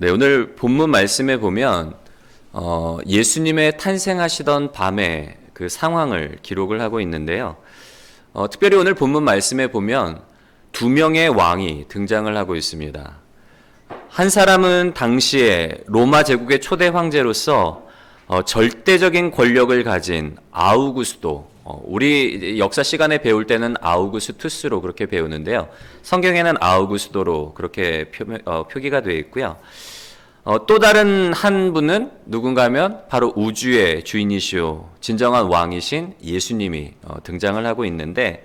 네, 오늘 본문 말씀에 보면 예수님의 탄생하시던 밤의 그 상황을 기록을 하고 있는데요. 특별히 오늘 본문 말씀에 보면 두 명의 왕이 등장을 하고 있습니다. 한 사람은 당시에 로마 제국의 초대 황제로서 절대적인 권력을 가진 아우구스도, 우리 역사 시간에 배울 때는 아우구스투스로 그렇게 배우는데요. 성경에는 아우구스도로 그렇게 표기가 되어 있고요. 또 다른 한 분은 누군가 하면 바로 우주의 주인이시오 진정한 왕이신 예수님이 등장을 하고 있는데,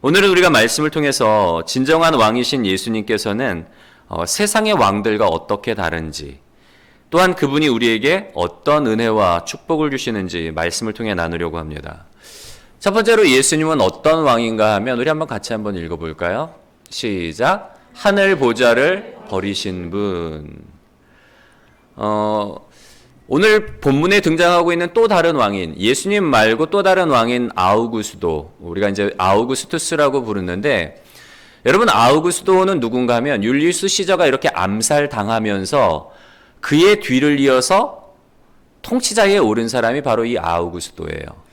오늘은 우리가 말씀을 통해서 진정한 왕이신 예수님께서는 세상의 왕들과 어떻게 다른지, 또한 그분이 우리에게 어떤 은혜와 축복을 주시는지 말씀을 통해 나누려고 합니다. 첫 번째로 예수님은 어떤 왕인가 하면 우리 한번 같이 한번 읽어볼까요? 시작. 하늘 보좌를 버리신 분. 오늘 본문에 등장하고 있는 또 다른 왕인, 예수님 말고 또 다른 왕인 아우구스도, 우리가 이제 아우구스투스라고 부르는데, 여러분 아우구스도는 누군가 하면 율리우스 시저가 이렇게 암살당하면서 그의 뒤를 이어서 통치자에 오른 사람이 바로 이 아우구스도예요.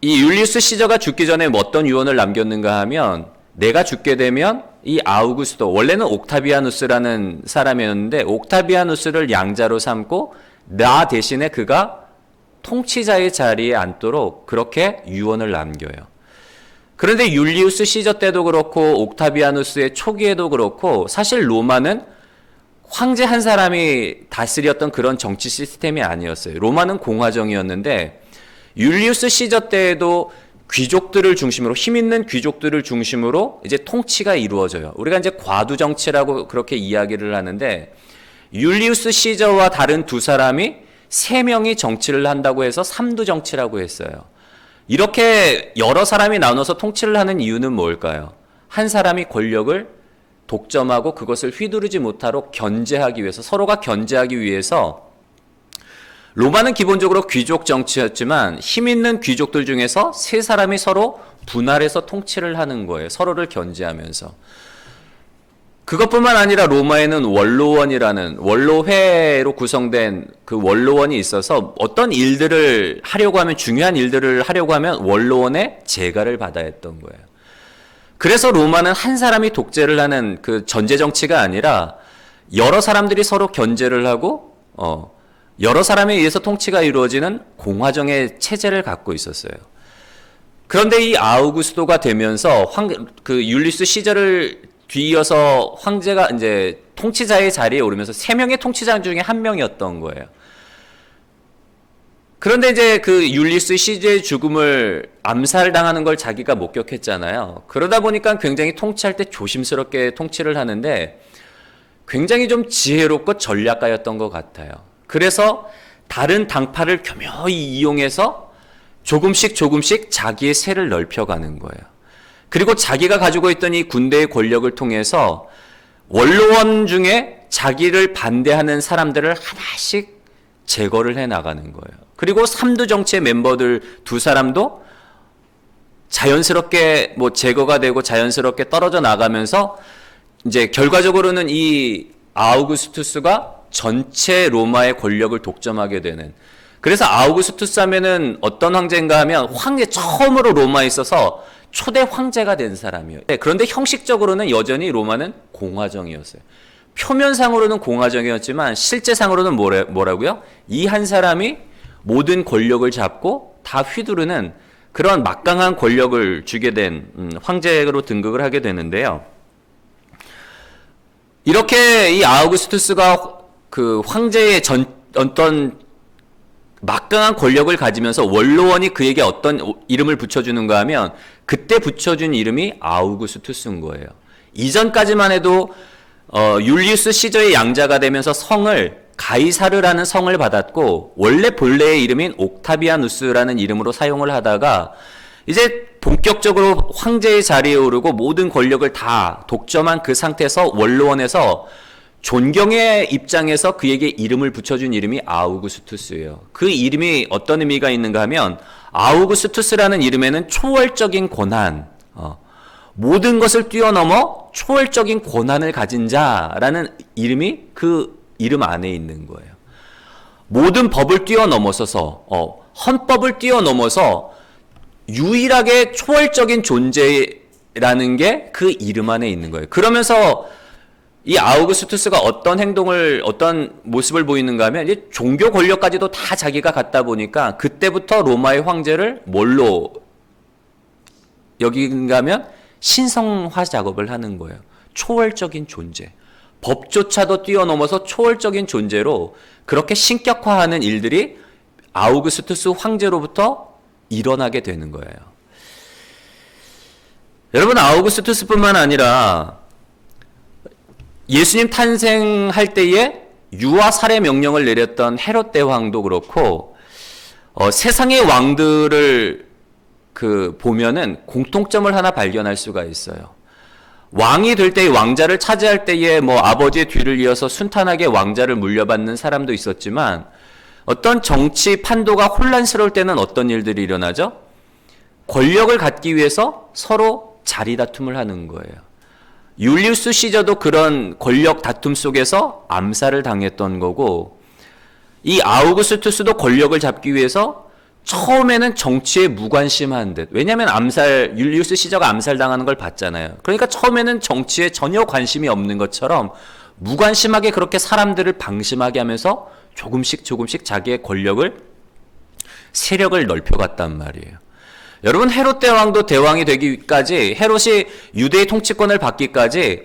이 율리우스 시저가 죽기 전에 어떤 유언을 남겼는가 하면, 내가 죽게 되면 이 아우구스도, 원래는 옥타비아누스라는 사람이었는데 옥타비아누스를 양자로 삼고 나 대신에 그가 통치자의 자리에 앉도록 그렇게 유언을 남겨요. 그런데 율리우스 시저 때도 그렇고 옥타비아누스의 초기에도 그렇고 사실 로마는 황제 한 사람이 다스렸던 그런 정치 시스템이 아니었어요. 로마는 공화정이었는데 율리우스 시저 때에도 귀족들을 중심으로, 힘 있는 귀족들을 중심으로 이제 통치가 이루어져요. 우리가 이제 과두 정치라고 그렇게 이야기를 하는데, 율리우스 시저와 다른 두 사람이 세 명이 정치를 한다고 해서 삼두 정치라고 했어요. 이렇게 여러 사람이 나눠서 통치를 하는 이유는 뭘까요? 한 사람이 권력을 독점하고 그것을 휘두르지 못하도록 견제하기 위해서, 서로가 견제하기 위해서. 로마는 기본적으로 귀족 정치였지만 힘 있는 귀족들 중에서 세 사람이 서로 분할해서 통치를 하는 거예요. 서로를 견제하면서. 그것뿐만 아니라 로마에는 원로원이라는, 원로회로 구성된 그 원로원이 있어서 어떤 일들을 하려고 하면, 중요한 일들을 하려고 하면 원로원의 재가를 받아야 했던 거예요. 그래서 로마는 한 사람이 독재를 하는 그 전제 정치가 아니라 여러 사람들이 서로 견제를 하고 여러 사람에 의해서 통치가 이루어지는 공화정의 체제를 갖고 있었어요. 그런데 이 아우구스도가 되면서 그 율리우스 시저를 뒤이어서 황제가 이제 통치자의 자리에 오르면서 세 명의 통치자 중에 한 명이었던 거예요. 그런데 이제 그 율리우스 시저의 죽음을 암살당하는 걸 자기가 목격했잖아요. 그러다 보니까 굉장히 통치할 때 조심스럽게 통치를 하는데 굉장히 좀 지혜롭고 전략가였던 것 같아요. 그래서 다른 당파를 교묘히 이용해서 조금씩 자기의 세를 넓혀가는 거예요. 그리고 자기가 가지고 있던 이 군대의 권력을 통해서 원로원 중에 자기를 반대하는 사람들을 하나씩 제거를 해 나가는 거예요. 그리고 삼두 정치의 멤버들 두 사람도 자연스럽게 제거가 되고 자연스럽게 떨어져 나가면서 이제 결과적으로는 이 아우구스투스가 전체 로마의 권력을 독점하게 되는. 그래서 아우구스투스 하면은 어떤 황제인가 하면 황제 처음으로 로마에 있어서 초대 황제가 된 사람이에요. 그런데 형식적으로는 여전히 로마는 공화정이었어요. 표면상으로는 공화정이었지만 실제상으로는 뭐라고요? 이 한 사람이 모든 권력을 잡고 다 휘두르는 그런 막강한 권력을 주게 된 황제로 등극을 하게 되는데요. 이렇게 이 아우구스투스가 그 황제의 어떤 막강한 권력을 가지면서 원로원이 그에게 어떤 이름을 붙여주는가 하면 그때 붙여준 이름이 아우구스투스인 거예요. 이전까지만 해도 율리우스 시저의 양자가 되면서 성을 가이사르라는 성을 받았고, 원래 본래의 이름인 옥타비아누스라는 이름으로 사용을 하다가 이제 본격적으로 황제의 자리에 오르고 모든 권력을 다 독점한 그 상태에서 원로원에서 존경의 입장에서 그에게 이름을 붙여준 이름이 아우구스투스예요. 그 이름이 어떤 의미가 있는가 하면 아우구스투스라는 이름에는 초월적인 권한, 모든 것을 뛰어넘어 초월적인 권한을 가진 자라는 이름이 그 이름 안에 있는 거예요. 모든 법을 뛰어넘어서서 헌법을 뛰어넘어서 유일하게 초월적인 존재라는 게 그 이름 안에 있는 거예요. 그러면서 이 아우구스투스가 어떤 행동을, 어떤 모습을 보이는가 하면 이제 종교 권력까지도 다 자기가 갖다 보니까 그때부터 로마의 황제를 뭘로 여긴가 하면 신성화 작업을 하는 거예요. 초월적인 존재. 법조차도 뛰어넘어서 초월적인 존재로 그렇게 신격화하는 일들이 아우구스투스 황제로부터 일어나게 되는 거예요. 여러분, 아우구스투스뿐만 아니라 예수님 탄생할 때에 유아 살해 명령을 내렸던 헤롯 대왕도 그렇고 세상의 왕들을 보면은 공통점을 하나 발견할 수가 있어요. 왕이 될 때의 왕자를 차지할 때에 아버지의 뒤를 이어서 순탄하게 왕자를 물려받는 사람도 있었지만 어떤 정치 판도가 혼란스러울 때는 어떤 일들이 일어나죠? 권력을 갖기 위해서 서로 자리 다툼을 하는 거예요. 율리우스 시저도 그런 권력 다툼 속에서 암살을 당했던 거고, 이 아우구스투스도 권력을 잡기 위해서 처음에는 정치에 무관심한 듯, 왜냐하면 율리우스 시저가 암살당하는 걸 봤잖아요. 그러니까 처음에는 정치에 전혀 관심이 없는 것처럼 무관심하게 그렇게 사람들을 방심하게 하면서 조금씩 자기의 권력을, 세력을 넓혀갔단 말이에요. 여러분, 헤롯 대왕도 대왕이 되기까지, 헤롯이 유대의 통치권을 받기까지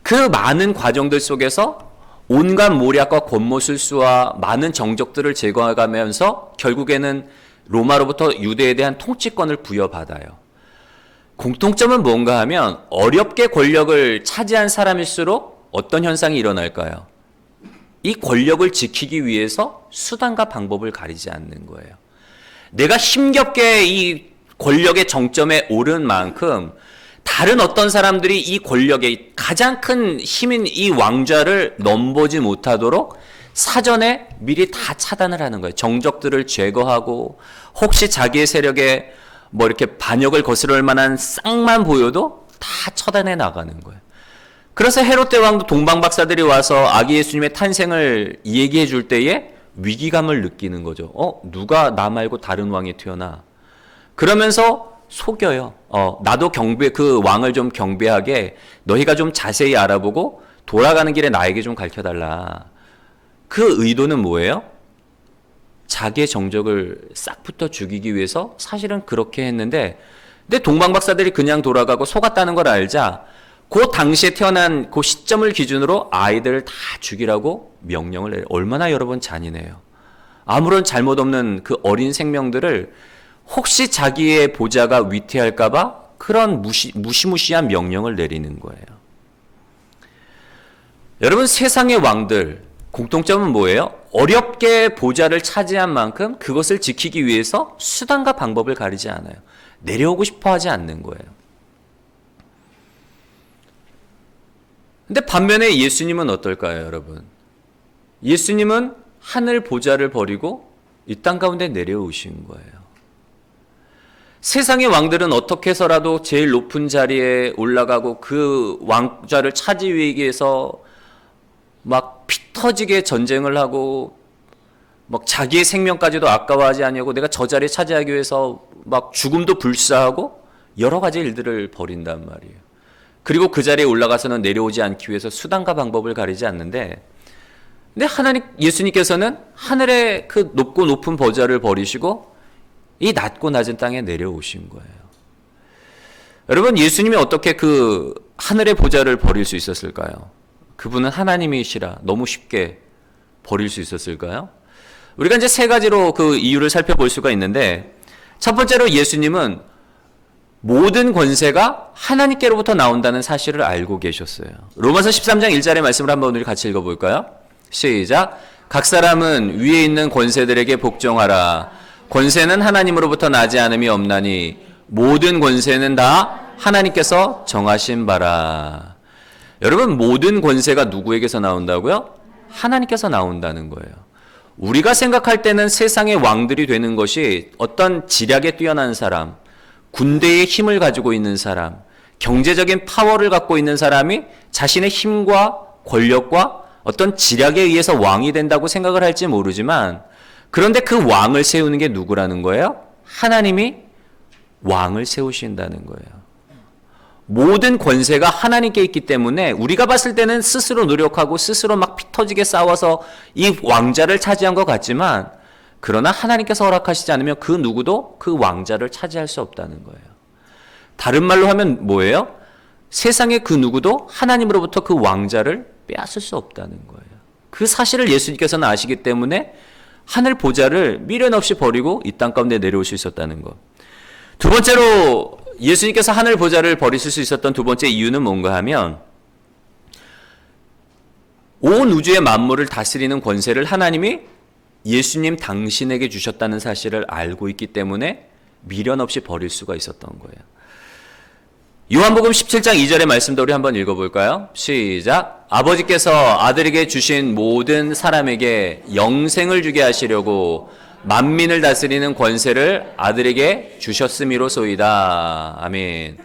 그 많은 과정들 속에서 온갖 모략과 권모술수와 많은 정적들을 제거해가면서 결국에는 로마로부터 유대에 대한 통치권을 부여받아요. 공통점은 뭔가 하면 어렵게 권력을 차지한 사람일수록 어떤 현상이 일어날까요? 이 권력을 지키기 위해서 수단과 방법을 가리지 않는 거예요. 내가 힘겹게 이 권력의 정점에 오른 만큼 다른 어떤 사람들이 이 권력의 가장 큰 힘인 이 왕좌를 넘보지 못하도록 사전에 미리 다 차단을 하는 거예요. 정적들을 제거하고 혹시 자기의 세력에 이렇게 반역을 거스를 만한 쌍만 보여도 다 처단해 나가는 거예요. 그래서 헤롯 대왕도 동방박사들이 와서 아기 예수님의 탄생을 얘기해 줄 때에 위기감을 느끼는 거죠. 누가 나 말고 다른 왕이 태어나? 그러면서 속여요. 나도 그 왕을 좀 경배하게 너희가 좀 자세히 알아보고 돌아가는 길에 나에게 좀 가르쳐달라. 그 의도는 뭐예요? 자기의 정적을 싹부터 죽이기 위해서 사실은 그렇게 했는데, 근데 동방박사들이 그냥 돌아가고 속았다는 걸 알자 그 당시에 태어난 그 시점을 기준으로 아이들을 다 죽이라고 명령을 내요. 얼마나 여러분 잔인해요. 아무런 잘못 없는 그 어린 생명들을 혹시 자기의 보좌가 위태할까봐 그런 무시무시한 명령을 내리는 거예요. 여러분, 세상의 왕들 공통점은 뭐예요? 어렵게 보좌를 차지한 만큼 그것을 지키기 위해서 수단과 방법을 가리지 않아요. 내려오고 싶어 하지 않는 거예요. 근데 반면에 예수님은 어떨까요, 여러분? 예수님은 하늘 보좌를 버리고 이 땅 가운데 내려오신 거예요. 세상의 왕들은 어떻게 해서라도 제일 높은 자리에 올라가고 그 왕좌를 차지하기 위해서 막 피 터지게 전쟁을 하고 막 자기의 생명까지도 아까워하지 아니하고 내가 저 자리에 차지하기 위해서 막 죽음도 불사하고 여러 가지 일들을 벌인단 말이에요. 그리고 그 자리에 올라가서는 내려오지 않기 위해서 수단과 방법을 가리지 않는데, 근데 예수님께서는 하늘의 그 높고 높은 보좌를 버리시고 이 낮고 낮은 땅에 내려오신 거예요. 여러분, 예수님이 어떻게 그 하늘의 보좌를 버릴 수 있었을까요? 그분은 하나님이시라 너무 쉽게 버릴 수 있었을까요? 우리가 이제 세 가지로 그 이유를 살펴볼 수가 있는데, 첫 번째로 예수님은 모든 권세가 하나님께로부터 나온다는 사실을 알고 계셨어요. 로마서 13장 1절의 말씀을 한번 우리 같이 읽어볼까요? 시작. 각 사람은 위에 있는 권세들에게 복종하라. 권세는 하나님으로부터 나지 않음이 없나니 모든 권세는 다 하나님께서 정하신 바라. 여러분, 모든 권세가 누구에게서 나온다고요? 하나님께서 나온다는 거예요. 우리가 생각할 때는 세상의 왕들이 되는 것이 어떤 지략에 뛰어난 사람, 군대의 힘을 가지고 있는 사람, 경제적인 파워를 갖고 있는 사람이 자신의 힘과 권력과 어떤 지략에 의해서 왕이 된다고 생각을 할지 모르지만, 그런데 그 왕을 세우는 게 누구라는 거예요? 하나님이 왕을 세우신다는 거예요. 모든 권세가 하나님께 있기 때문에 우리가 봤을 때는 스스로 노력하고 스스로 막 피 터지게 싸워서 이 왕자를 차지한 것 같지만, 그러나 하나님께서 허락하시지 않으면 그 누구도 그 왕자를 차지할 수 없다는 거예요. 다른 말로 하면 뭐예요? 세상의 그 누구도 하나님으로부터 그 왕자를 빼앗을 수 없다는 거예요. 그 사실을 예수님께서는 아시기 때문에 하늘 보좌를 미련 없이 버리고 이 땅 가운데 내려올 수 있었다는 것. 두 번째로 예수님께서 하늘 보좌를 버리실 수 있었던 두 번째 이유는 뭔가 하면, 온 우주의 만물을 다스리는 권세를 하나님이 예수님 당신에게 주셨다는 사실을 알고 있기 때문에 미련 없이 버릴 수가 있었던 거예요. 요한복음 17장 2절의 말씀도 우리 한번 읽어볼까요? 시작. 아버지께서 아들에게 주신 모든 사람에게 영생을 주게 하시려고 만민을 다스리는 권세를 아들에게 주셨음이로소이다. 아멘.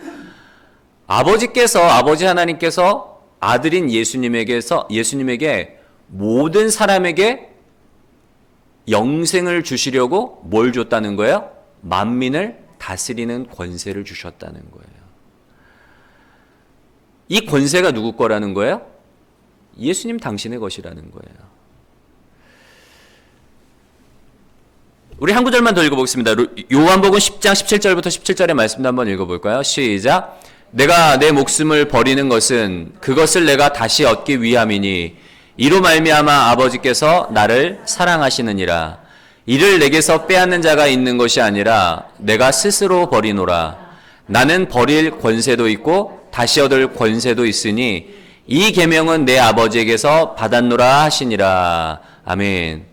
아버지 하나님께서 아들인 예수님에게 모든 사람에게 영생을 주시려고 뭘 줬다는 거예요? 만민을 다스리는 권세를 주셨다는 거예요. 이 권세가 누구 거라는 거예요? 예수님 당신의 것이라는 거예요. 우리 한 구절만 더 읽어보겠습니다. 요한복음 10장 17절부터 17절의 말씀도 한번 읽어볼까요? 시작. 내가 내 목숨을 버리는 것은 그것을 내가 다시 얻기 위함이니 이로 말미암아 아버지께서 나를 사랑하시느니라. 이를 내게서 빼앗는 자가 있는 것이 아니라 내가 스스로 버리노라. 나는 버릴 권세도 있고 다시 얻을 권세도 있으니 이 계명은 내 아버지에게서 받았노라 하시니라. 아멘.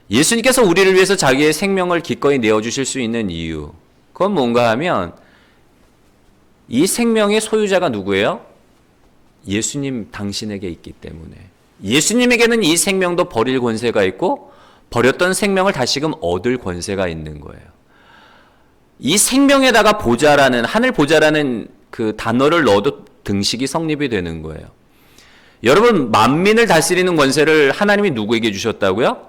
예수님께서 우리를 위해서 자기의 생명을 기꺼이 내어주실 수 있는 이유, 그건 뭔가 하면 이 생명의 소유자가 누구예요? 예수님 당신에게 있기 때문에. 예수님에게는 이 생명도 버릴 권세가 있고 버렸던 생명을 다시금 얻을 권세가 있는 거예요. 이 생명에다가 보좌라는, 하늘 보좌라는 그 단어를 넣어도 등식이 성립이 되는 거예요. 여러분, 만민을 다스리는 권세를 하나님이 누구에게 주셨다고요?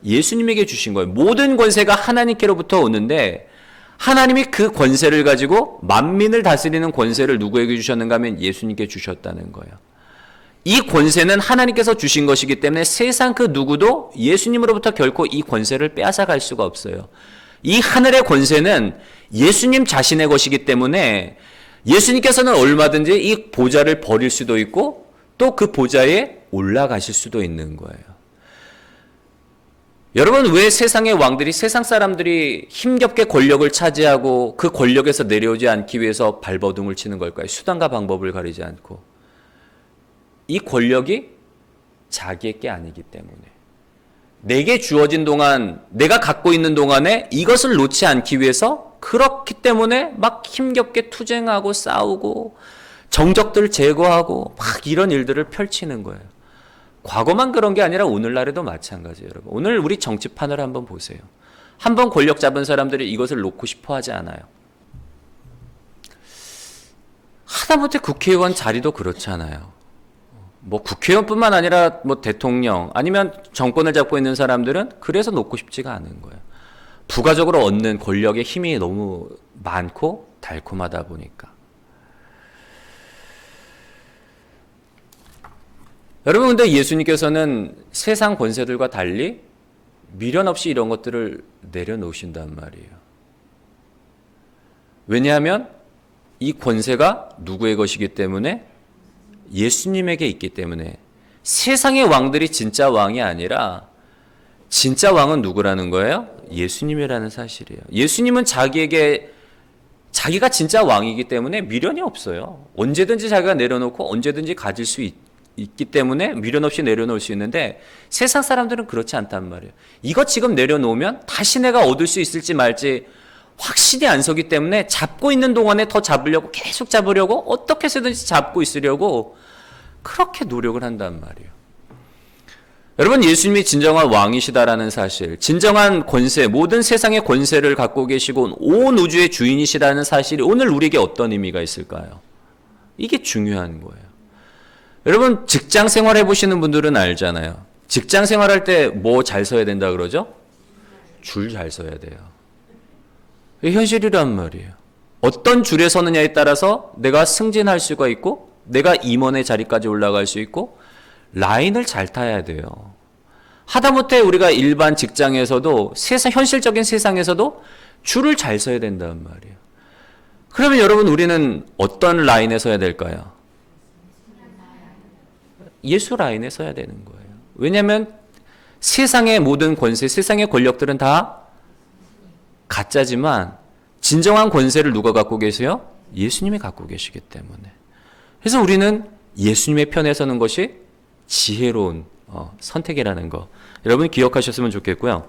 예수님에게 주신 거예요. 모든 권세가 하나님께로부터 오는데 하나님이 그 권세를 가지고 만민을 다스리는 권세를 누구에게 주셨는가 하면 예수님께 주셨다는 거예요. 이 권세는 하나님께서 주신 것이기 때문에 세상 그 누구도 예수님으로부터 결코 이 권세를 빼앗아갈 수가 없어요. 이 하늘의 권세는 예수님 자신의 것이기 때문에 예수님께서는 얼마든지 이 보좌를 버릴 수도 있고 또 그 보좌에 올라가실 수도 있는 거예요. 여러분, 왜 세상의 왕들이, 세상 사람들이 힘겹게 권력을 차지하고 그 권력에서 내려오지 않기 위해서 발버둥을 치는 걸까요? 수단과 방법을 가리지 않고. 이 권력이 자기의 게 아니기 때문에. 내게 주어진 동안, 내가 갖고 있는 동안에 이것을 놓지 않기 위해서 그렇기 때문에 막 힘겹게 투쟁하고 싸우고 정적들 제거하고 막 이런 일들을 펼치는 거예요. 과거만 그런 게 아니라 오늘날에도 마찬가지예요, 여러분. 오늘 우리 정치판을 한번 보세요. 한번 권력 잡은 사람들이 이것을 놓고 싶어 하지 않아요. 하다못해 국회의원 자리도 그렇잖아요. 뭐 국회의원뿐만 아니라 뭐 대통령 아니면 정권을 잡고 있는 사람들은 그래서 놓고 싶지가 않은 거예요. 부가적으로 얻는 권력의 힘이 너무 많고 달콤하다 보니까. 여러분, 근데 예수님께서는 세상 권세들과 달리 미련 없이 이런 것들을 내려놓으신단 말이에요. 왜냐하면 이 권세가 누구의 것이기 때문에? 예수님에게 있기 때문에. 세상의 왕들이 진짜 왕이 아니라 진짜 왕은 누구라는 거예요? 예수님이라는 사실이에요. 예수님은 자기가 진짜 왕이기 때문에 미련이 없어요. 언제든지 자기가 내려놓고 언제든지 가질 수 있기 때문에 미련 없이 내려놓을 수 있는데 세상 사람들은 그렇지 않단 말이에요. 이거 지금 내려놓으면 다시 내가 얻을 수 있을지 말지 확신이 안 서기 때문에 잡고 있는 동안에 더 잡으려고, 계속 잡으려고, 어떻게 해서든지 잡고 있으려고 그렇게 노력을 한단 말이에요. 여러분, 예수님이 진정한 왕이시다라는 사실, 진정한 권세, 모든 세상의 권세를 갖고 계시고 온 우주의 주인이시다는 사실이 오늘 우리에게 어떤 의미가 있을까요? 이게 중요한 거예요. 여러분 직장 생활 해보시는 분들은 알잖아요. 직장 생활할 때 뭐 잘 서야 된다 그러죠? 줄 잘 서야 돼요. 이게 현실이란 말이에요. 어떤 줄에 서느냐에 따라서 내가 승진할 수가 있고 내가 임원의 자리까지 올라갈 수 있고 라인을 잘 타야 돼요. 하다못해 우리가 일반 직장에서도 현실적인 세상에서도 줄을 잘 서야 된단 말이에요. 그러면 여러분 우리는 어떤 라인에 서야 될까요? 예수 라인에 서야 되는 거예요. 왜냐하면 세상의 모든 권세, 세상의 권력들은 다 가짜지만 진정한 권세를 누가 갖고 계세요? 예수님이 갖고 계시기 때문에. 그래서 우리는 예수님의 편에 서는 것이 지혜로운 선택이라는 거 여러분 기억하셨으면 좋겠고요.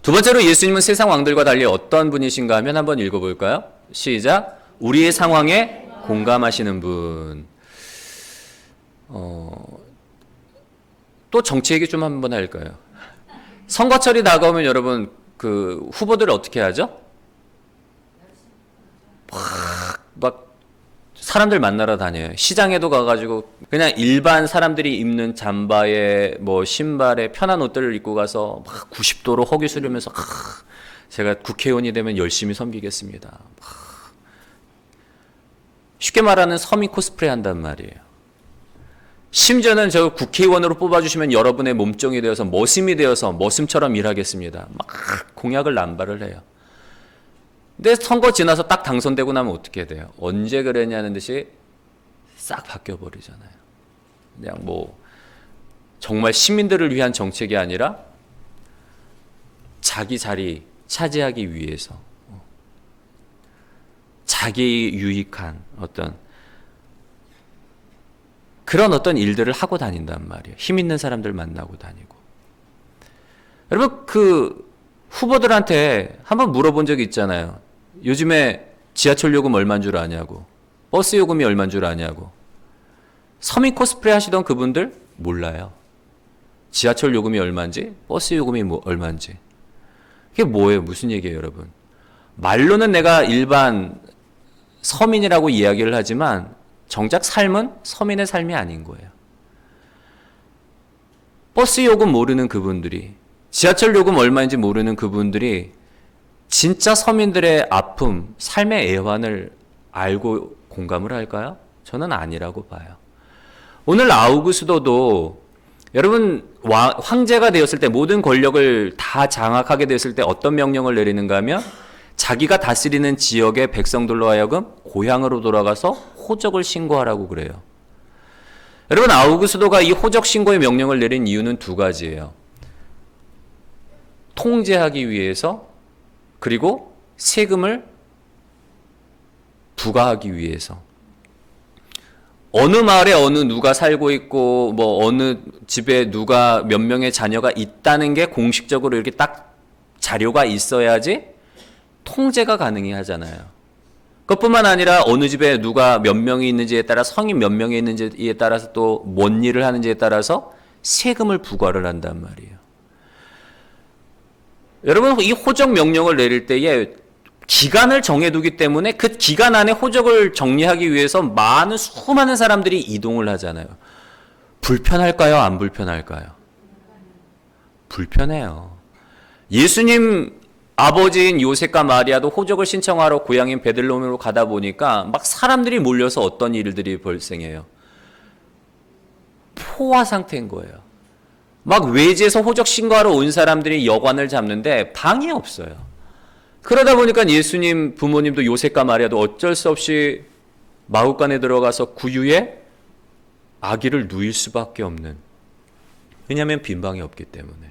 두 번째로 예수님은 세상 왕들과 달리 어떤 분이신가 하면 한번 읽어볼까요? 시작. 우리의 상황에 공감하시는 분. 또 정치 얘기 좀 한번 할까요? 선거철이 다가오면 여러분 그 후보들을 어떻게 하죠? 막 사람들 만나러 다녀요. 시장에도 가가지고 그냥 일반 사람들이 입는 잠바에 뭐 신발에 편한 옷들을 입고 가서 막 90도로 허기 수리면서 제가 국회의원이 되면 열심히 섬기겠습니다. 쉽게 말하는 서민 코스프레 한단 말이에요. 심지어는 저 국회의원으로 뽑아주시면 여러분의 몸종이 되어서 머슴이 되어서 머슴처럼 일하겠습니다. 막 공약을 남발을 해요. 근데 선거 지나서 딱 당선되고 나면 어떻게 돼요? 언제 그랬냐는 듯이 싹 바뀌어버리잖아요. 그냥 뭐 정말 시민들을 위한 정책이 아니라 자기 자리 차지하기 위해서 자기 유익한 그런 어떤 일들을 하고 다닌단 말이에요. 힘 있는 사람들 만나고 다니고. 여러분 그 후보들한테 한번 물어본 적이 있잖아요. 요즘에 지하철 요금 얼마인 줄 아냐고. 버스 요금이 얼마인 줄 아냐고. 서민 코스프레 하시던 그분들 몰라요. 지하철 요금이 얼마인지 버스 요금이 얼마인지. 그게 뭐예요? 무슨 얘기예요 여러분? 말로는 내가 일반 서민이라고 이야기를 하지만 정작 삶은 서민의 삶이 아닌 거예요. 버스 요금 모르는 그분들이, 지하철 요금 얼마인지 모르는 그분들이 진짜 서민들의 아픔, 삶의 애환을 알고 공감을 할까요? 저는 아니라고 봐요. 오늘 아우구스도도 여러분 황제가 되었을 때 모든 권력을 다 장악하게 되었을 때 어떤 명령을 내리는가 하면 자기가 다스리는 지역의 백성들로 하여금 고향으로 돌아가서 호적을 신고하라고 그래요. 여러분 아우구스도가 이 호적 신고의 명령을 내린 이유는 두 가지예요. 통제하기 위해서 그리고 세금을 부과하기 위해서. 어느 마을에 어느 누가 살고 있고 뭐 어느 집에 누가 몇 명의 자녀가 있다는 게 공식적으로 이렇게 딱 자료가 있어야지 통제가 가능하잖아요. 그것뿐만 아니라 어느 집에 누가 몇 명이 있는지에 따라 성인 몇 명이 있는지에 따라서 또 뭔 일을 하는지에 따라서 세금을 부과를 한단 말이에요. 여러분 이 호적 명령을 내릴 때에 기간을 정해두기 때문에 그 기간 안에 호적을 정리하기 위해서 수많은 사람들이 이동을 하잖아요. 불편할까요? 안 불편할까요? 불편해요. 예수님 아버지인 요셉과 마리아도 호적을 신청하러 고향인 베들레헴으로 가다 보니까 막 사람들이 몰려서 어떤 일들이 발생해요. 포화 상태인 거예요. 막 외지에서 호적 신고하러 온 사람들이 여관을 잡는데 방이 없어요. 그러다 보니까 예수님 부모님도 요셉과 마리아도 어쩔 수 없이 마구간에 들어가서 구유에 아기를 누일 수밖에 없는. 왜냐하면 빈방이 없기 때문에.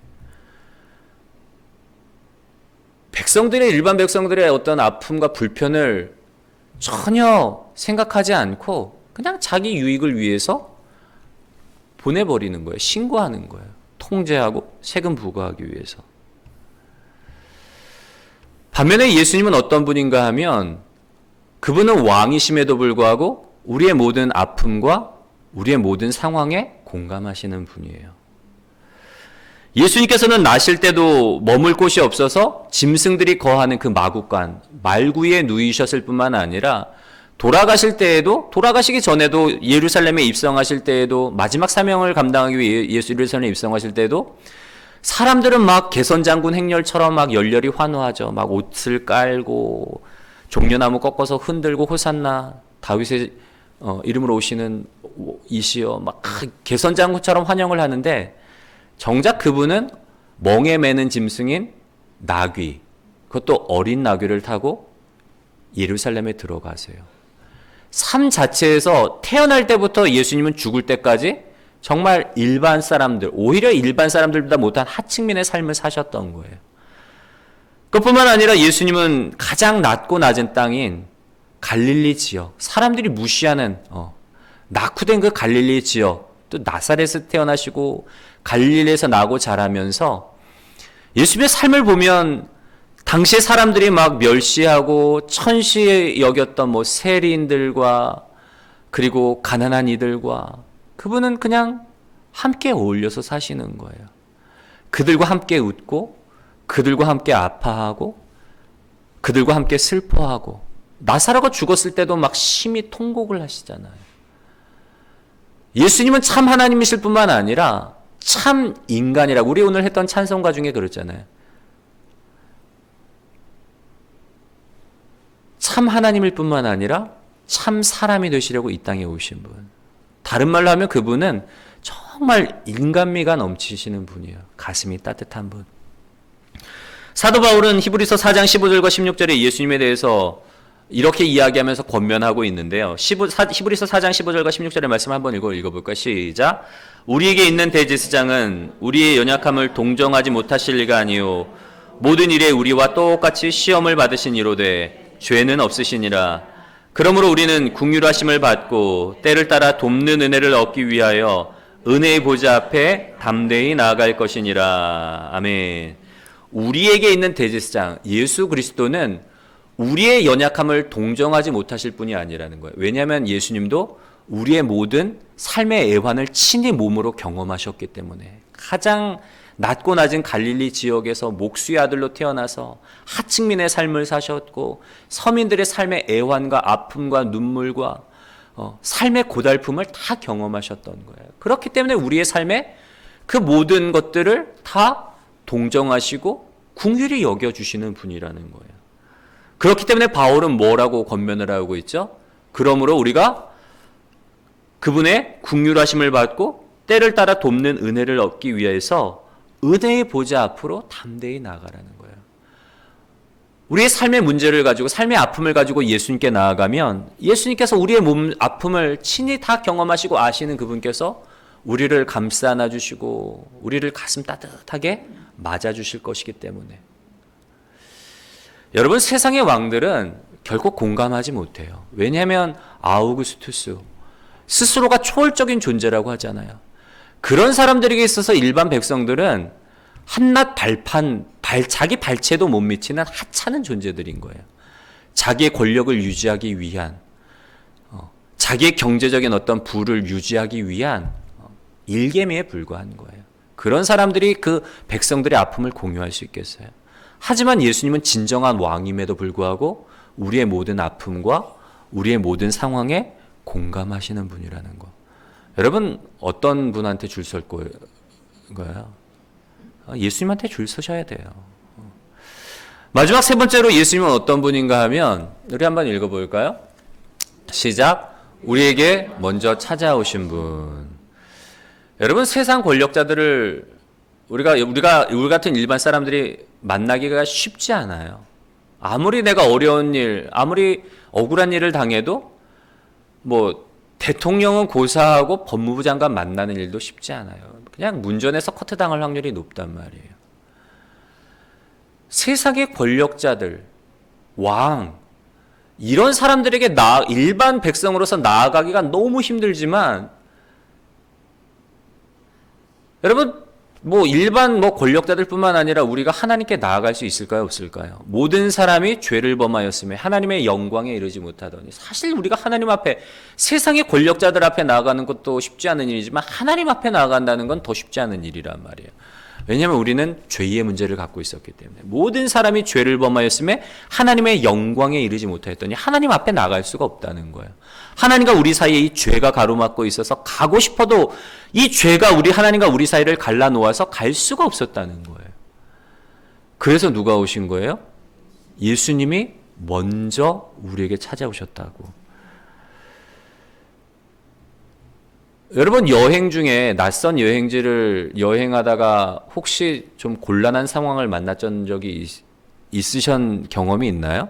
일반 백성들의 어떤 아픔과 불편을 전혀 생각하지 않고 그냥 자기 유익을 위해서 보내버리는 거예요. 신고하는 거예요. 통제하고 세금 부과하기 위해서. 반면에 예수님은 어떤 분인가 하면 그분은 왕이심에도 불구하고 우리의 모든 아픔과 우리의 모든 상황에 공감하시는 분이에요. 예수님께서는 나실 때도 머물 곳이 없어서 짐승들이 거하는 그 마구간, 말구에 누이셨을 뿐만 아니라 돌아가실 때에도, 돌아가시기 전에도 예루살렘에 입성하실 때에도, 마지막 사명을 감당하기 위해 예루살렘에 입성하실 때에도 사람들은 막 개선장군 행렬처럼 막 열렬히 환호하죠. 막 옷을 깔고 종려나무 꺾어서 흔들고 호산나 다윗의 이름으로 오시는 이시여 막 개선장군처럼 환영을 하는데, 정작 그분은 멍에 매는 짐승인 나귀, 그것도 어린 나귀를 타고 예루살렘에 들어가세요. 삶 자체에서 태어날 때부터 예수님은 죽을 때까지 정말 일반 사람들, 오히려 일반 사람들보다 못한 하층민의 삶을 사셨던 거예요. 그뿐만 아니라 예수님은 가장 낮고 낮은 땅인 갈릴리 지역, 사람들이 무시하는 낙후된 그 갈릴리 지역, 또 나사렛에서 태어나시고 갈릴리에서 나고 자라면서 예수님의 삶을 보면 당시에 사람들이 막 멸시하고 천시 여겼던 뭐 세리인들과 그리고 가난한 이들과, 그분은 그냥 함께 어울려서 사시는 거예요. 그들과 함께 웃고 그들과 함께 아파하고 그들과 함께 슬퍼하고, 나사로가 죽었을 때도 막 심히 통곡을 하시잖아요. 예수님은 참 하나님이실 뿐만 아니라 참 인간이라고, 우리 오늘 했던 찬송가 중에 그랬잖아요. 참 하나님일 뿐만 아니라 참 사람이 되시려고 이 땅에 오신 분. 다른 말로 하면 그분은 정말 인간미가 넘치시는 분이에요. 가슴이 따뜻한 분. 사도 바울은 히브리서 4장 15절과 16절에 예수님에 대해서 이렇게 이야기하면서 권면하고 있는데요. 히브리서 4장 15절과 16절의 말씀 한번 읽어볼까요? 시작. 우리에게 있는 대제사장은 우리의 연약함을 동정하지 못하실 리가 아니요 모든 일에 우리와 똑같이 시험을 받으신 이로되 죄는 없으시니라. 그러므로 우리는 긍휼하심을 받고 때를 따라 돕는 은혜를 얻기 위하여 은혜의 보좌 앞에 담대히 나아갈 것이니라. 아멘. 우리에게 있는 대제사장 예수 그리스도는 우리의 연약함을 동정하지 못하실 분이 아니라는 거예요. 왜냐하면 예수님도 우리의 모든 삶의 애환을 친히 몸으로 경험하셨기 때문에, 가장 낮고 낮은 갈릴리 지역에서 목수의 아들로 태어나서 하층민의 삶을 사셨고 서민들의 삶의 애환과 아픔과 눈물과 삶의 고달픔을 다 경험하셨던 거예요. 그렇기 때문에 우리의 삶에 그 모든 것들을 다 동정하시고 긍휼히 여겨주시는 분이라는 거예요. 그렇기 때문에 바울은 뭐라고 권면을 하고 있죠? 그러므로 우리가 그분의 긍휼하심을 받고 때를 따라 돕는 은혜를 얻기 위해서 은혜의 보좌 앞으로 담대히 나아가라는 거예요. 우리의 삶의 문제를 가지고, 삶의 아픔을 가지고 예수님께 나아가면 예수님께서 우리의 몸 아픔을 친히 다 경험하시고 아시는 그분께서 우리를 감싸 안아주시고 우리를 가슴 따뜻하게 맞아주실 것이기 때문에. 여러분, 세상의 왕들은 결코 공감하지 못해요. 왜냐하면 아우구스투스 스스로가 초월적인 존재라고 하잖아요. 그런 사람들에게 있어서 일반 백성들은 한낱 자기 발채도 못 미치는 하찮은 존재들인 거예요. 자기의 권력을 유지하기 위한, 자기의 경제적인 어떤 부를 유지하기 위한 일개미에 불과한 거예요. 그런 사람들이 그 백성들의 아픔을 공유할 수 있겠어요? 하지만 예수님은 진정한 왕임에도 불구하고 우리의 모든 아픔과 우리의 모든 상황에 공감하시는 분이라는 거. 여러분, 어떤 분한테 줄 설 거예요? 예수님한테 줄 서셔야 돼요. 마지막 세 번째로 예수님은 어떤 분인가 하면, 우리 한번 읽어볼까요? 시작. 우리에게 먼저 찾아오신 분. 여러분, 세상 권력자들을 우리 같은 일반 사람들이 만나기가 쉽지 않아요. 아무리 내가 어려운 일, 아무리 억울한 일을 당해도 뭐 대통령은 고사하고 법무부 장관 만나는 일도 쉽지 않아요. 그냥 문전에서 커트당할 확률이 높단 말이에요. 세상의 권력자들, 왕, 이런 사람들에게 일반 백성으로서 나아가기가 너무 힘들지만, 여러분, 일반 권력자들뿐만 아니라 우리가 하나님께 나아갈 수 있을까요, 없을까요? 모든 사람이 죄를 범하였으며 하나님의 영광에 이르지 못하더니, 사실 우리가 하나님 앞에, 세상의 권력자들 앞에 나아가는 것도 쉽지 않은 일이지만 하나님 앞에 나아간다는 건 더 쉽지 않은 일이란 말이에요. 왜냐하면 우리는 죄의 문제를 갖고 있었기 때문에. 모든 사람이 죄를 범하였음에 하나님의 영광에 이르지 못하였더니 하나님 앞에 나갈 수가 없다는 거예요. 하나님과 우리 사이에 이 죄가 가로막고 있어서 가고 싶어도 이 죄가 하나님과 우리 사이를 갈라놓아서 갈 수가 없었다는 거예요. 그래서 누가 오신 거예요? 예수님이 먼저 우리에게 찾아오셨다고. 여러분, 여행 중에 낯선 여행지를 여행하다가 혹시 좀 곤란한 상황을 만났던 적이 있으신 경험이 있나요?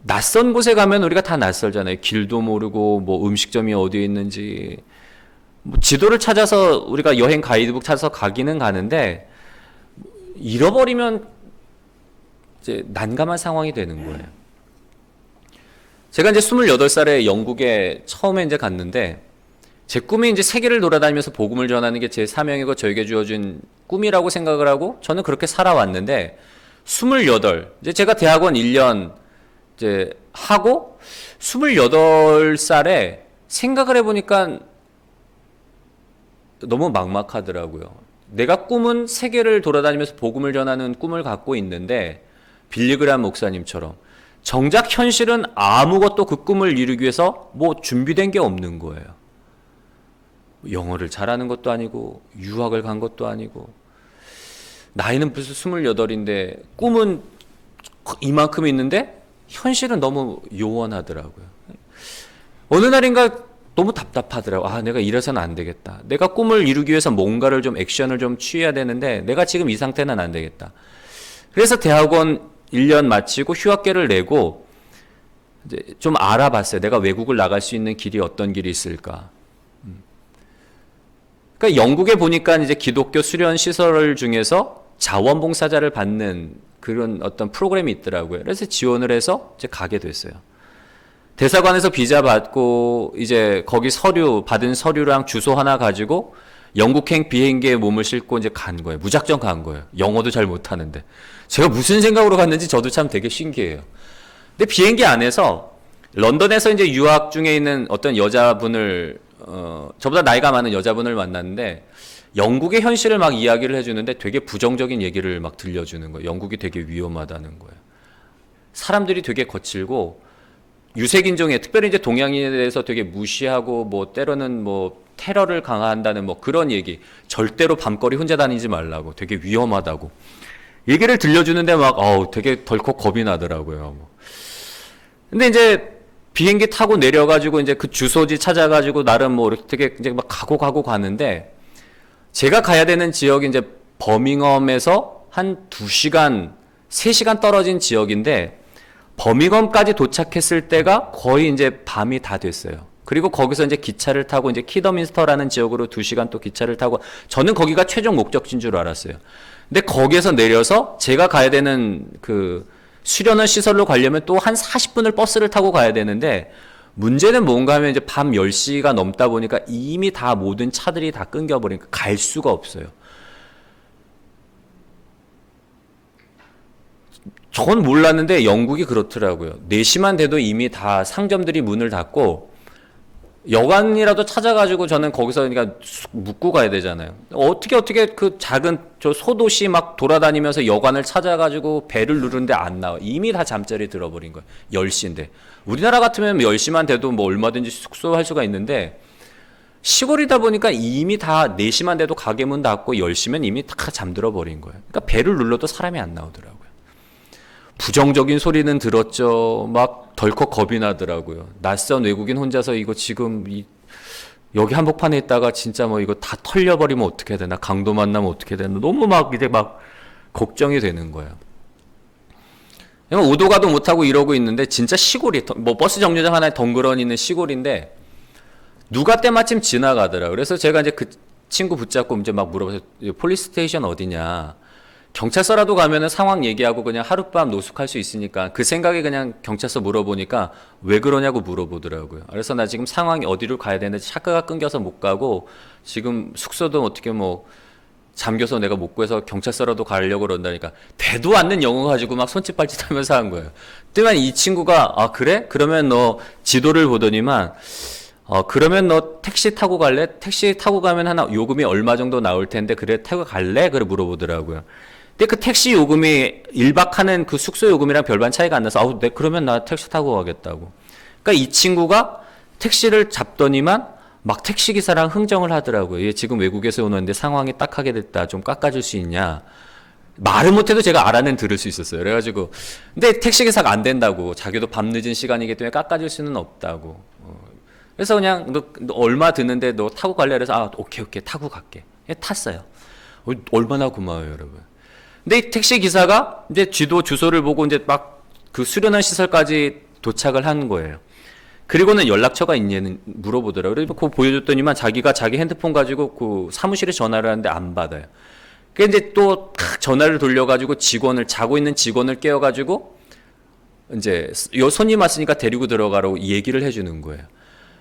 낯선 곳에 가면 우리가 다 낯설잖아요. 길도 모르고 뭐 음식점이 어디에 있는지 뭐 지도를 찾아서 우리가 여행 가이드북 찾아서 가기는 가는데 잃어버리면 이제 난감한 상황이 되는 거예요. 제가 이제 28살에 영국에 처음에 이제 갔는데 제 꿈이 이제 세계를 돌아다니면서 복음을 전하는 게 제 사명이고 저에게 주어진 꿈이라고 생각을 하고 저는 그렇게 살아왔는데 28, 이제 제가 대학원 1년 이제 하고 28살에 생각을 해보니까 너무 막막하더라고요. 내가 꿈은 세계를 돌아다니면서 복음을 전하는 꿈을 갖고 있는데 빌리그람 목사님처럼 정작 현실은 아무것도 그 꿈을 이루기 위해서 뭐 준비된 게 없는 거예요. 영어를 잘하는 것도 아니고 유학을 간 것도 아니고 나이는 벌써 28인데 꿈은 이만큼 있는데 현실은 너무 요원하더라고요. 어느 날인가 너무 답답하더라고요. 아, 내가 이래서는 안 되겠다. 내가 꿈을 이루기 위해서 뭔가를 좀 액션을 좀 취해야 되는데 내가 지금 이 상태는 안 되겠다. 그래서 대학원 1년 마치고 휴학계를 내고 이제 좀 알아봤어요. 내가 외국을 나갈 수 있는 길이 어떤 길이 있을까. 그러니까 영국에 보니까 이제 기독교 수련 시설 중에서 자원봉사자를 받는 그런 어떤 프로그램이 있더라고요. 그래서 지원을 해서 이제 가게 됐어요. 대사관에서 비자 받고 이제 거기 받은 서류랑 주소 하나 가지고 영국행 비행기에 몸을 싣고 이제 간 거예요. 무작정 간 거예요. 영어도 잘 못하는데. 제가 무슨 생각으로 갔는지 저도 참 되게 신기해요. 근데 비행기 안에서 런던에서 이제 유학 중에 있는 어떤 여자분을, 저보다 나이가 많은 여자분을 만났는데 영국의 현실을 막 이야기를 해주는데 되게 부정적인 얘기를 막 들려주는 거예요. 영국이 되게 위험하다는 거예요. 사람들이 되게 거칠고 유색인종에 특별히 이제 동양인에 대해서 되게 무시하고 뭐 때로는 뭐 테러를 강화한다는 뭐 그런 얘기, 절대로 밤거리 혼자 다니지 말라고, 되게 위험하다고 얘기를 들려주는데 막 되게 덜컥 겁이 나더라고요. 근데 이제 비행기 타고 내려가지고 이제 그 주소지 찾아가지고 나름 뭐 이렇게 되게 이제 막 가고 가는데 제가 가야 되는 지역이 이제 버밍엄에서 한 2시간, 3시간 떨어진 지역인데 버밍엄까지 도착했을 때가 거의 이제 밤이 다 됐어요. 그리고 거기서 이제 기차를 타고 이제 키더민스터라는 지역으로 2시간 또 기차를 타고 저는 거기가 최종 목적지인 줄 알았어요. 근데 거기에서 내려서 제가 가야 되는 그 수련원 시설로 가려면 또 한 40분을 버스를 타고 가야 되는데 문제는 뭔가 하면 이제 밤 10시가 넘다 보니까 이미 다 모든 차들이 다 끊겨버리니까 갈 수가 없어요. 전 몰랐는데 영국이 그렇더라고요. 4시만 돼도 이미 다 상점들이 문을 닫고 여관이라도 찾아가지고 저는 거기서 그러니까 묵고 가야 되잖아요. 어떻게 그 작은 저 소도시 막 돌아다니면서 여관을 찾아가지고 배를 누르는데 안 나와. 이미 다 잠자리 들어버린 거예요. 10시인데. 우리나라 같으면 10시만 돼도 뭐 얼마든지 숙소할 수가 있는데 시골이다 보니까 이미 다 4시만 돼도 가게 문 닫고 10시면 이미 다 잠들어 버린 거예요. 그러니까 배를 눌러도 사람이 안 나오더라고요. 부정적인 소리는 들었죠. 막 덜컥 겁이 나더라고요. 낯선 외국인 혼자서 이거 지금 여기 한복판에 있다가 진짜 뭐 이거 다 털려버리면 어떻게 되나, 강도 만나면 어떻게 되나, 너무 막 이제 막 걱정이 되는 거예요. 오도 가도 못하고 이러고 있는데 진짜 시골이 뭐 버스 정류장 하나에 덩그러니 있는 시골인데 누가 때마침 지나가더라고요. 그래서 제가 이제 그 친구 붙잡고 이제 막 물어봐서 폴리스 스테이션 어디냐, 경찰서라도 가면은 상황 얘기하고 그냥 하룻밤 노숙할 수 있으니까 그 생각에 그냥 경찰서 물어보니까 왜 그러냐고 물어보더라고요. 그래서 나 지금 상황이 어디로 가야 되는데 차가 끊겨서 못 가고 지금 숙소도 어떻게 뭐 잠겨서 내가 못 구해서 경찰서라도 가려고 그런다니까 대도 않는 영어 가지고 막 손짓 발짓 하면서 한 거예요. 그때만 이 친구가 아 그래? 그러면 너 지도를 보더니만 그러면 너 택시 타고 갈래? 택시 타고 가면 하나 요금이 얼마 정도 나올 텐데 그래 타고 갈래? 그래 물어보더라고요. 근데 그 택시 요금이 1박 하는 그 숙소 요금이랑 별반 차이가 안 나서 네, 그러면 나 택시 타고 가겠다고. 그러니까 이 친구가 택시를 잡더니만 막 택시기사랑 흥정을 하더라고요. 얘 지금 외국에서 오는데 상황이 딱하게 됐다. 좀 깎아줄 수 있냐. 말은 못해도 제가 알아는 들을 수 있었어요. 그래가지고 근데 택시기사가 안 된다고. 자기도 밤 늦은 시간이기 때문에 깎아줄 수는 없다고. 그래서 그냥 너 얼마 드는데 너 타고 갈래? 그래서 오케이 타고 갈게. 탔어요. 얼마나 고마워요 여러분. 근데 이 택시기사가 이제 지도 주소를 보고 이제 막 그 수련원 시설까지 도착을 한 거예요. 그리고는 연락처가 있냐는 물어보더라고요. 그래서 그거 보여줬더니만 자기가 자기 핸드폰 가지고 그 사무실에 전화를 하는데 안 받아요. 그래서 이제 또 전화를 돌려가지고 자고 있는 직원을 깨워가지고 이제 요 손님 왔으니까 데리고 들어가라고 얘기를 해주는 거예요.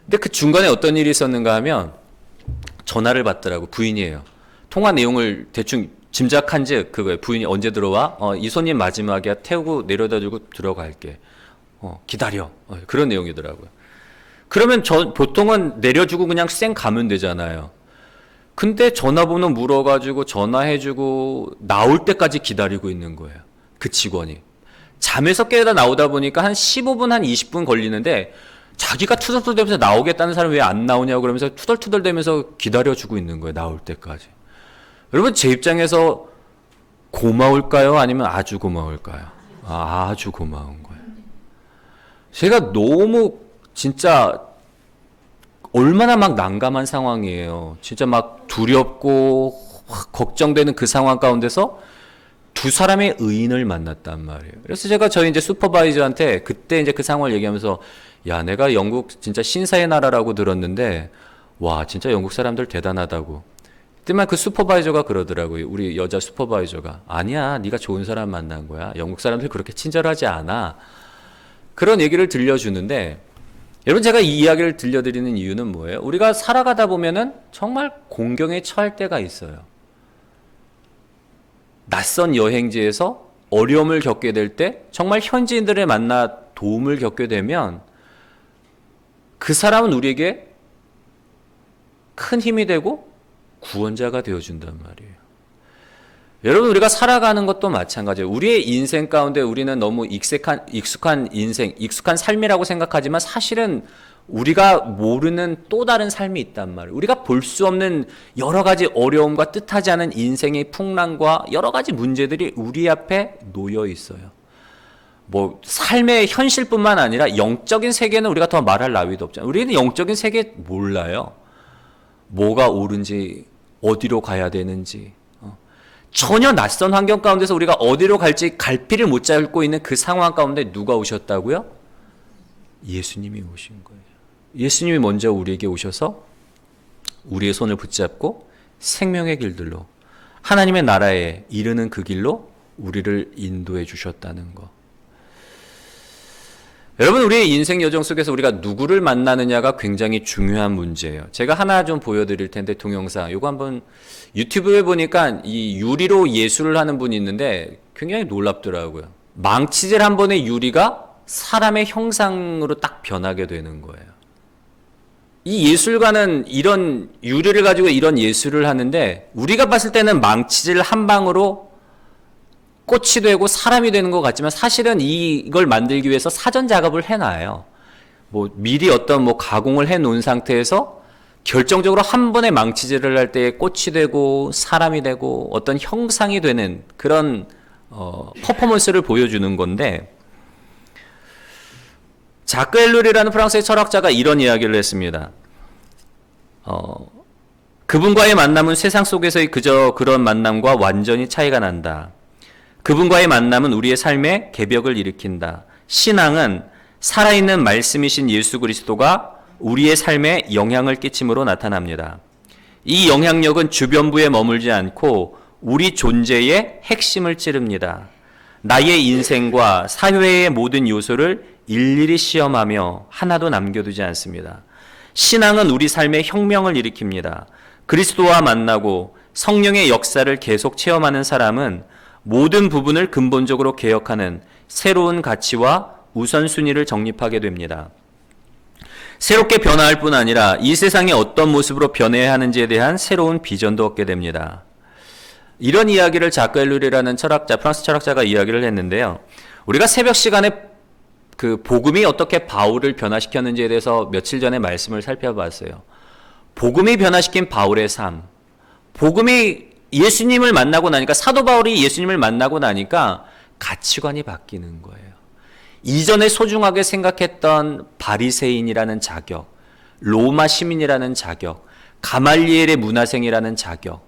근데 그 중간에 어떤 일이 있었는가 하면 전화를 받더라고. 부인이에요. 통화 내용을 대충 짐작한즉 그거예요. 부인이 언제 들어와? 이 손님 마지막이야. 태우고 내려다주고 들어갈게. 기다려. 그런 내용이더라고요. 그러면 보통은 내려주고 그냥 쌩 가면 되잖아요. 근데 전화번호 물어가지고 전화해주고 나올 때까지 기다리고 있는 거예요. 그 직원이. 잠에서 깨다 나오다 보니까 한 15분, 한 20분 걸리는데 자기가 투덜투덜대면서 나오겠다는 사람이 왜 안 나오냐고 그러면서 투덜투덜대면서 기다려주고 있는 거예요. 나올 때까지. 여러분 제 입장에서 고마울까요? 아니면 아주 고마울까요? 아주 고마운 거예요. 제가 너무 진짜 얼마나 막 난감한 상황이에요. 진짜 막 두렵고 걱정되는 그 상황 가운데서 두 사람의 의인을 만났단 말이에요. 그래서 제가 저희 이제 슈퍼바이저한테 그때 이제 그 상황을 얘기하면서 야, 내가 영국 진짜 신사의 나라라고 들었는데 와, 진짜 영국 사람들 대단하다고. 그때만 그 슈퍼바이저가 그러더라고요. 우리 여자 슈퍼바이저가 아니야, 네가 좋은 사람 만난 거야. 영국 사람들 그렇게 친절하지 않아. 그런 얘기를 들려주는데 여러분 제가 이 이야기를 들려드리는 이유는 뭐예요? 우리가 살아가다 보면은 정말 공경에 처할 때가 있어요. 낯선 여행지에서 어려움을 겪게 될 때 정말 현지인들을 만나 도움을 겪게 되면 그 사람은 우리에게 큰 힘이 되고 구원자가 되어준단 말이에요. 여러분 우리가 살아가는 것도 마찬가지예요. 우리의 인생 가운데 우리는 너무 익숙한 인생, 익숙한 삶이라고 생각하지만 사실은 우리가 모르는 또 다른 삶이 있단 말이에요. 우리가 볼 수 없는 여러 가지 어려움과 뜻하지 않은 인생의 풍랑과 여러 가지 문제들이 우리 앞에 놓여 있어요. 뭐 삶의 현실뿐만 아니라 영적인 세계는 우리가 더 말할 나위도 없잖아요. 우리는 영적인 세계 몰라요. 뭐가 옳은지 어디로 가야 되는지 전혀 낯선 환경 가운데서 우리가 어디로 갈지 갈피를 못 잡고 있는 그 상황 가운데 누가 오셨다고요? 예수님이 오신 거예요. 예수님이 먼저 우리에게 오셔서 우리의 손을 붙잡고 생명의 길들로 하나님의 나라에 이르는 그 길로 우리를 인도해 주셨다는 거. 여러분 우리의 인생 여정 속에서 우리가 누구를 만나느냐가 굉장히 중요한 문제예요. 제가 하나 좀 보여드릴 텐데 동영상 이거 한번 유튜브에 보니까 이 유리로 예술을 하는 분이 있는데 굉장히 놀랍더라고요. 망치질 한 번의 유리가 사람의 형상으로 딱 변하게 되는 거예요. 이 예술가는 이런 유리를 가지고 이런 예술을 하는데 우리가 봤을 때는 망치질 한 방으로 꽃이 되고 사람이 되는 것 같지만 사실은 이걸 만들기 위해서 사전 작업을 해놔요. 뭐 미리 어떤 뭐 가공을 해놓은 상태에서 결정적으로 한 번에 망치질을 할 때 꽃이 되고 사람이 되고 어떤 형상이 되는 그런 퍼포먼스를 보여주는 건데 자크 엘룰이라는 프랑스의 철학자가 이런 이야기를 했습니다. 그분과의 만남은 세상 속에서의 그저 그런 만남과 완전히 차이가 난다. 그분과의 만남은 우리의 삶에 개벽을 일으킨다. 신앙은 살아있는 말씀이신 예수 그리스도가 우리의 삶에 영향을 끼침으로 나타납니다. 이 영향력은 주변부에 머물지 않고 우리 존재의 핵심을 찌릅니다. 나의 인생과 사회의 모든 요소를 일일이 시험하며 하나도 남겨두지 않습니다. 신앙은 우리 삶에 혁명을 일으킵니다. 그리스도와 만나고 성령의 역사를 계속 체험하는 사람은 모든 부분을 근본적으로 개혁하는 새로운 가치와 우선순위를 정립하게 됩니다. 새롭게 변화할 뿐 아니라 이 세상이 어떤 모습으로 변해야 하는지에 대한 새로운 비전도 얻게 됩니다. 이런 이야기를 자크 엘룰이라는 철학자, 프랑스 철학자가 이야기를 했는데요. 우리가 새벽 시간에 그 복음이 어떻게 바울을 변화시켰는지에 대해서 며칠 전에 말씀을 살펴봤어요. 복음이 변화시킨 바울의 삶. 복음이 예수님을 만나고 나니까, 사도 바울이 예수님을 만나고 나니까 가치관이 바뀌는 거예요. 이전에 소중하게 생각했던 바리새인이라는 자격, 로마 시민이라는 자격, 가말리엘의 문화생이라는 자격,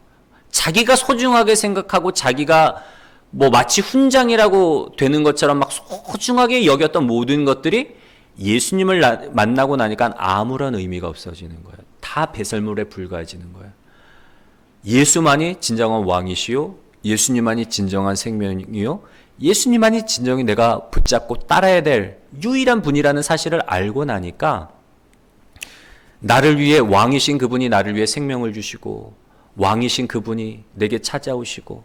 자기가 소중하게 생각하고 자기가 뭐 마치 훈장이라고 되는 것처럼 막 소중하게 여겼던 모든 것들이 예수님을 만나고 나니까 아무런 의미가 없어지는 거예요. 다 배설물에 불과해지는 거예요. 예수만이 진정한 왕이시요, 예수님만이 진정한 생명이요, 예수님만이 진정히 내가 붙잡고 따라야 될 유일한 분이라는 사실을 알고 나니까 나를 위해 왕이신 그분이 나를 위해 생명을 주시고, 왕이신 그분이 내게 찾아오시고,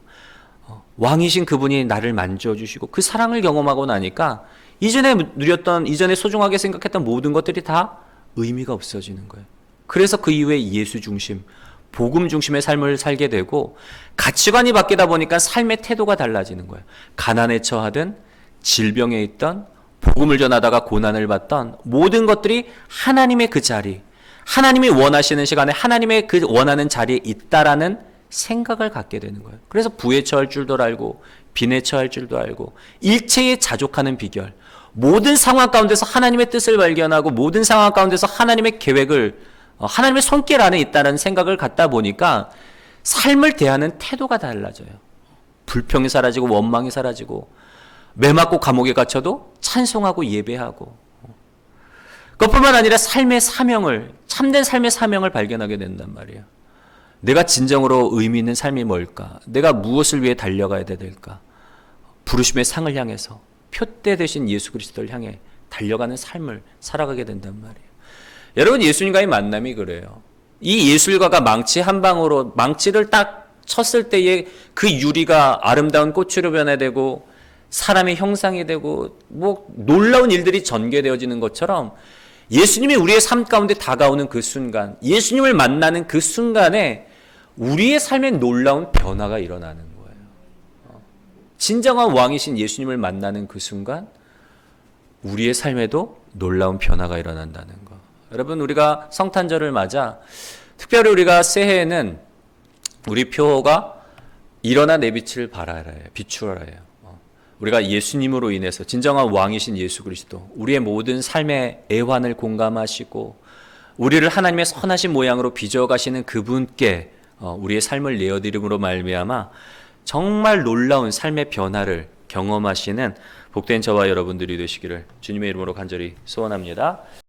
왕이신 그분이 나를 만져주시고, 그 사랑을 경험하고 나니까 이전에 누렸던, 이전에 소중하게 생각했던 모든 것들이 다 의미가 없어지는 거예요. 그래서 그 이후에 예수 중심, 복음 중심의 삶을 살게 되고, 가치관이 바뀌다 보니까 삶의 태도가 달라지는 거예요. 가난에 처하든 질병에 있던, 복음을 전하다가 고난을 받던 모든 것들이 하나님의 그 자리, 하나님이 원하시는 시간에 하나님의 그 원하는 자리에 있다라는 생각을 갖게 되는 거예요. 그래서 부에 처할 줄도 알고 빈에 처할 줄도 알고 일체에 자족하는 비결, 모든 상황 가운데서 하나님의 뜻을 발견하고 모든 상황 가운데서 하나님의 계획을, 하나님의 손길 안에 있다는 생각을 갖다 보니까 삶을 대하는 태도가 달라져요. 불평이 사라지고 원망이 사라지고, 매 맞고 감옥에 갇혀도 찬송하고 예배하고, 그것뿐만 아니라 삶의 사명을, 참된 삶의 사명을 발견하게 된단 말이에요. 내가 진정으로 의미 있는 삶이 뭘까? 내가 무엇을 위해 달려가야 될까? 부르심의 상을 향해서 표대 되신 예수 그리스도를 향해 달려가는 삶을 살아가게 된단 말이에요. 여러분, 예수님과의 만남이 그래요. 이 예술가가 망치 한 방으로, 망치를 딱 쳤을 때에 그 유리가 아름다운 꽃으로 변화되고 사람의 형상이 되고 뭐 놀라운 일들이 전개되어지는 것처럼, 예수님이 우리의 삶 가운데 다가오는 그 순간, 예수님을 만나는 그 순간에 우리의 삶에 놀라운 변화가 일어나는 거예요. 진정한 왕이신 예수님을 만나는 그 순간 우리의 삶에도 놀라운 변화가 일어난다는 거. 여러분, 우리가 성탄절을 맞아 특별히 우리가 새해에는 우리 표어가 일어나 내 빛을 발하라예요. 비추어라예요. 우리가 예수님으로 인해서 진정한 왕이신 예수 그리스도, 우리의 모든 삶의 애환을 공감하시고 우리를 하나님의 선하신 모양으로 빚어가시는 그분께 우리의 삶을 내어드림으로 말미암아 정말 놀라운 삶의 변화를 경험하시는 복된 저와 여러분들이 되시기를 주님의 이름으로 간절히 소원합니다.